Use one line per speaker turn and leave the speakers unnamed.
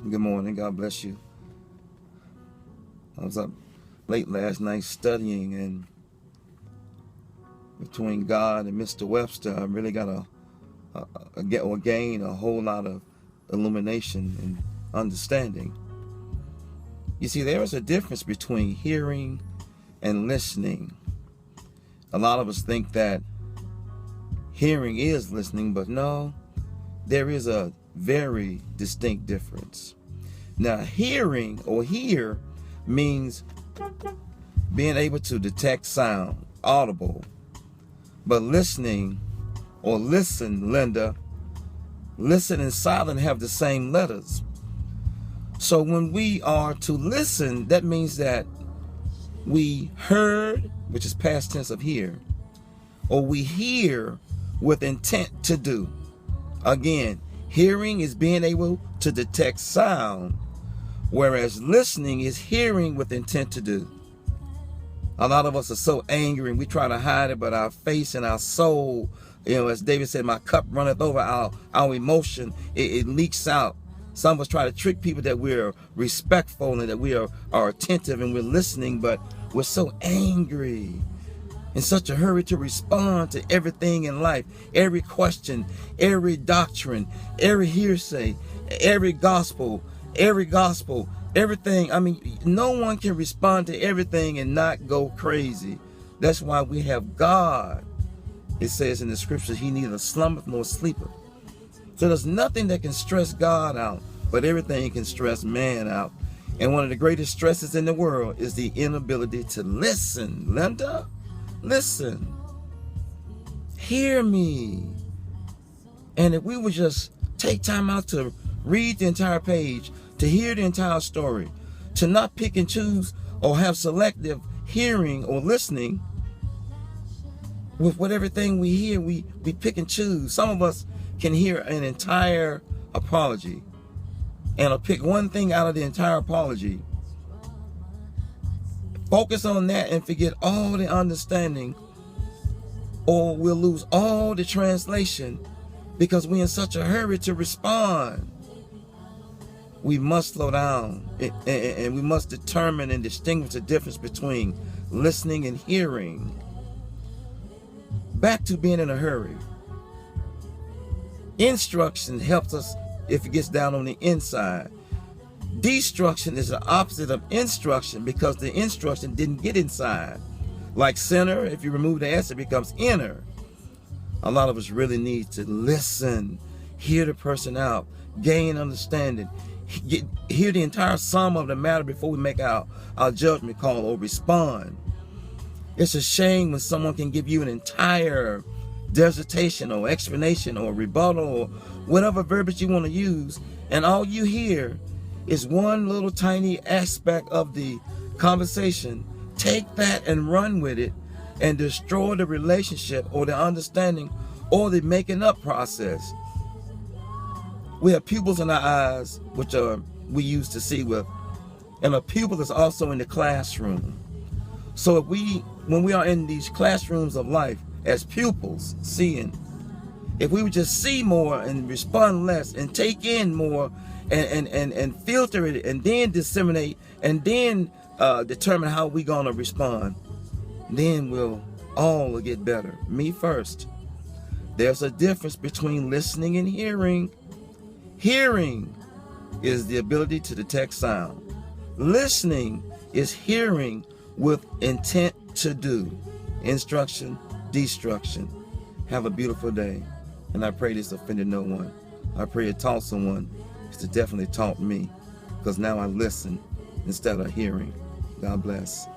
Good morning. God bless you. I was up late last night studying, and between God and Mr. Webster, I really got gain a whole lot of illumination and understanding. You see, there is a difference between hearing and listening. A lot of us think that hearing is listening, but no, there is a very distinct difference. Now, hearing or hear means being able to detect sound, audible. But listening or listen, Linda, listen and silent have the same letters. So when we are to listen, that means that we heard, which is past tense of hear, or we hear with intent to do. Again, hearing is being able to detect sound, whereas listening is hearing with intent to do. A lot of us are so angry and we try to hide it, but our face and our soul, as David said, my cup runneth over. Our emotion, it leaks out. Some of us try to trick people that we're respectful and that we are attentive and we're listening, but we're so angry, in such a hurry to respond to everything in life, every question, every doctrine, every hearsay, every gospel, everything. I mean, no one can respond to everything and not go crazy. That's why we have God. It says in the scriptures, he neither slumbereth nor sleepeth. So there's nothing that can stress God out, but everything can stress man out. And one of the greatest stresses in the world is the inability to listen. Linda, listen. Hear me. And if we would just take time out to read the entire page, to hear the entire story, to not pick and choose or have selective hearing or listening, with everything we hear, we pick and choose. Some of us can hear an entire apology and I'll pick one thing out of the entire apology, focus on that and forget all the understanding, or we'll lose all the translation because we're in such a hurry to respond. We must slow down and we must determine and distinguish the difference between listening and hearing. Back to being in a hurry. Instruction helps us if it gets down on the inside. Destruction is the opposite of instruction because the instruction didn't get inside. Like center, if you remove the S, it becomes inner. A lot of us really need to listen, hear the person out, gain understanding, hear the entire sum of the matter before we make our judgment call or respond. It's a shame when someone can give you an entire dissertation or explanation or rebuttal or whatever verbiage you want to use, and all you hear is one little tiny aspect of the conversation. Take that and run with it and destroy the relationship or the understanding or the making up process. We have pupils in our eyes, which we use to see with, and a pupil is also in the classroom. So when we are in these classrooms of life as pupils, seeing, if we would just see more and respond less and take in more and filter it and then disseminate and then determine how we're going to respond, then we'll all get better. Me first. There's a difference between listening and hearing. Hearing is the ability to detect sound. Listening is hearing with intent to do. Instruction, destruction. Have a beautiful day. And I pray this offended no one. I pray it taught someone. It's definitely taught me, because now I listen instead of hearing. God bless.